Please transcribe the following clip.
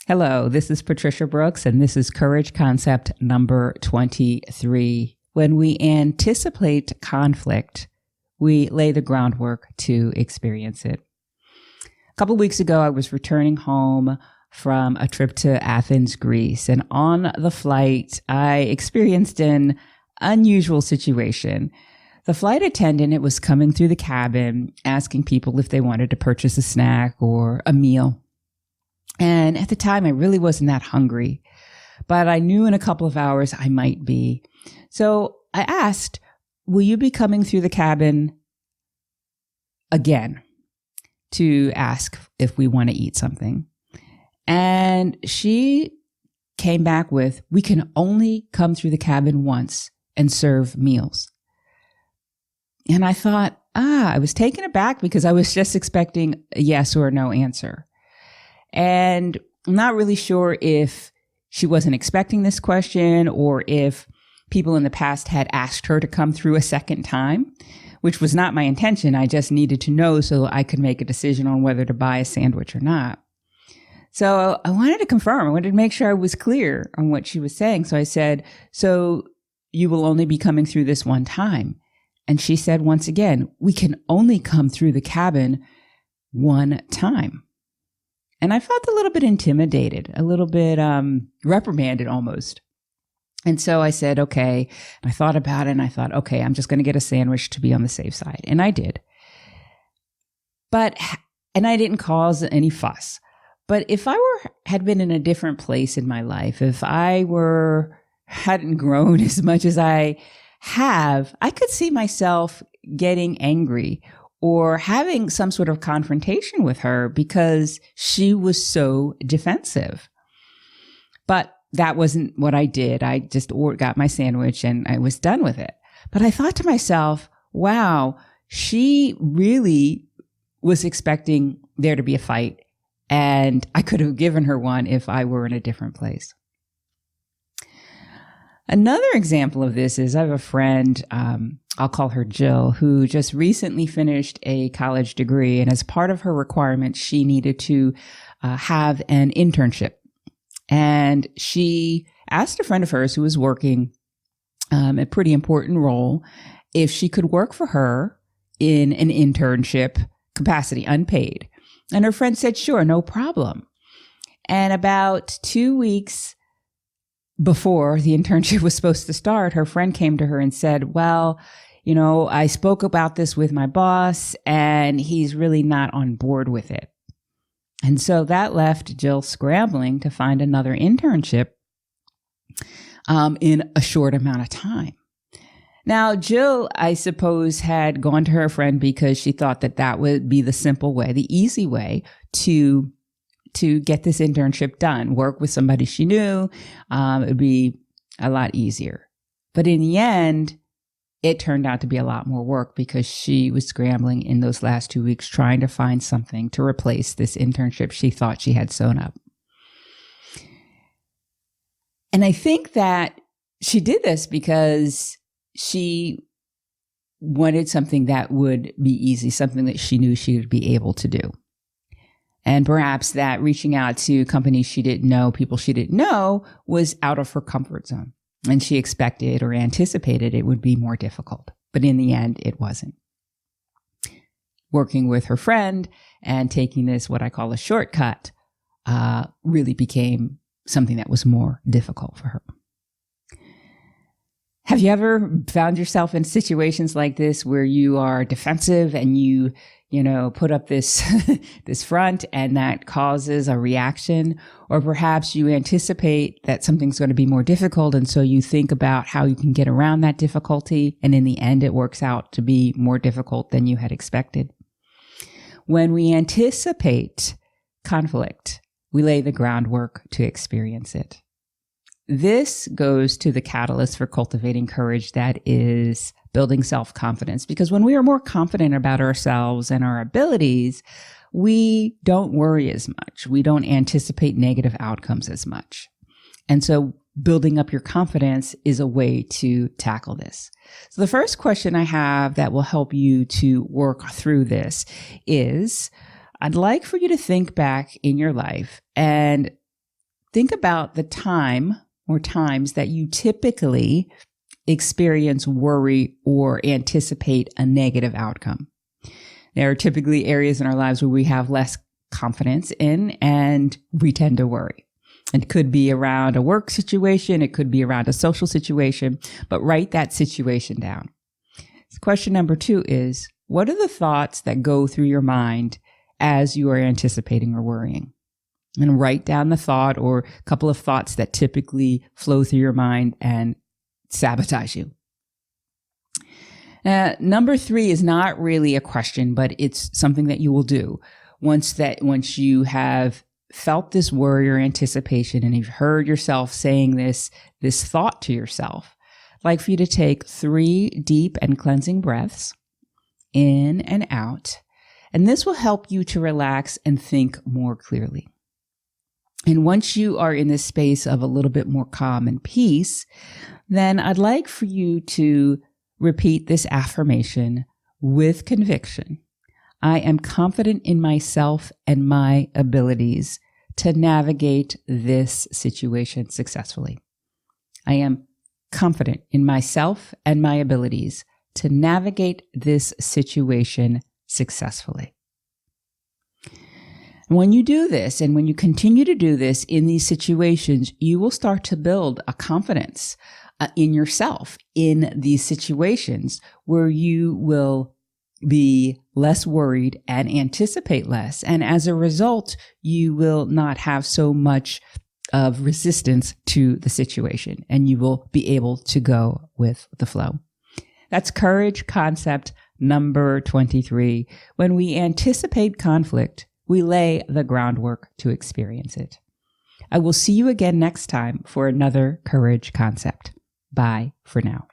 Hello, this is Patricia Brooks, and this is Courage Concept number 23. When we anticipate conflict, we lay the groundwork to experience it. A couple weeks ago, I was returning home from a trip to Athens, Greece, and on the flight, I experienced an unusual situation. The flight attendant was coming through the cabin, asking people if they wanted to purchase a snack or a meal. And at the time, I really wasn't that hungry, but I knew in a couple of hours I might be. So I asked, will you be coming through the cabin again to ask if we want to eat something? And she came back with, we can only come through the cabin once and serve meals. And I thought, I was taken aback because I was just expecting a yes or no answer. And I'm not really sure if she wasn't expecting this question or if people in the past had asked her to come through a second time, which was not my intention. I just needed to know so I could make a decision on whether to buy a sandwich or not. So I wanted to confirm. I wanted to make sure I was clear on what she was saying. So I said, so you will only be coming through this one time. And she said, once again, we can only come through the cabin one time. And I felt a little bit intimidated, a little bit reprimanded almost. And so I said, okay. And I thought about it and I thought, okay, I'm just going to get a sandwich to be on the safe side. And I did. And I didn't cause any fuss. But if I had been in a different place in my life, if I hadn't grown as much as I have, I could see myself getting angry or having some sort of confrontation with her because she was so defensive. But that wasn't what I did. I just got my sandwich and I was done with it. But I thought to myself, wow, she really was expecting there to be a fight. And I could have given her one if I were in a different place. Another example of this is I have a friend, I'll call her Jill, who just recently finished a college degree. And as part of her requirements, she needed to have an internship. And she asked a friend of hers who was working a pretty important role if she could work for her in an internship capacity, unpaid. And her friend said, sure, no problem. And about 2 weeks before the internship was supposed to start, her friend came to her and said, well, I spoke about this with my boss and he's really not on board with it. And so that left Jill scrambling to find another internship in a short amount of time. Now, Jill, I suppose, had gone to her friend because she thought that would be the simple way, the easy way to get this internship done, work with somebody she knew. It would be a lot easier. But in the end, it turned out to be a lot more work because she was scrambling in those last 2 weeks trying to find something to replace this internship she thought she had sewn up. And I think that she did this because she wanted something that would be easy, something that she knew she would be able to do. And perhaps that reaching out to companies she didn't know, people she didn't know, was out of her comfort zone. And she expected or anticipated it would be more difficult. But in the end, it wasn't. Working with her friend and taking this, what I call a shortcut, really became something that was more difficult for her. Have you ever found yourself in situations like this where you are defensive and you put up this front and that causes a reaction? Or perhaps you anticipate that something's going to be more difficult and so you think about how you can get around that difficulty, and in the end it works out to be more difficult than you had expected. When we anticipate conflict, we lay the groundwork to experience it. This goes to the catalyst for cultivating courage, that is building self-confidence. Because when we are more confident about ourselves and our abilities, we don't worry as much. We don't anticipate negative outcomes as much. And so building up your confidence is a way to tackle this. So the first question I have that will help you to work through this is, I'd like for you to think back in your life and think about the time or times that you typically experience worry or anticipate a negative outcome. There are typically areas in our lives where we have less confidence in and we tend to worry. It could be around a work situation. It could be around a social situation, but write that situation down. So question number 2 is, what are the thoughts that go through your mind as you are anticipating or worrying? And write down the thought or a couple of thoughts that typically flow through your mind and sabotage you. Number 3 is not really a question, but it's something that you will do once you have felt this worry or anticipation and you've heard yourself saying this thought to yourself. I'd like for you to take 3 deep and cleansing breaths in and out, and this will help you to relax and think more clearly. And once you are in this space of a little bit more calm and peace, then I'd like for you to repeat this affirmation with conviction. I am confident in myself and my abilities to navigate this situation successfully. I am confident in myself and my abilities to navigate this situation successfully. When you do this, and when you continue to do this in these situations, you will start to build a confidence in yourself in these situations where you will be less worried and anticipate less. And as a result, you will not have so much of resistance to the situation, and you will be able to go with the flow. That's courage concept number 23. When we anticipate conflict, we lay the groundwork to experience it. I will see you again next time for another courage concept. Bye for now.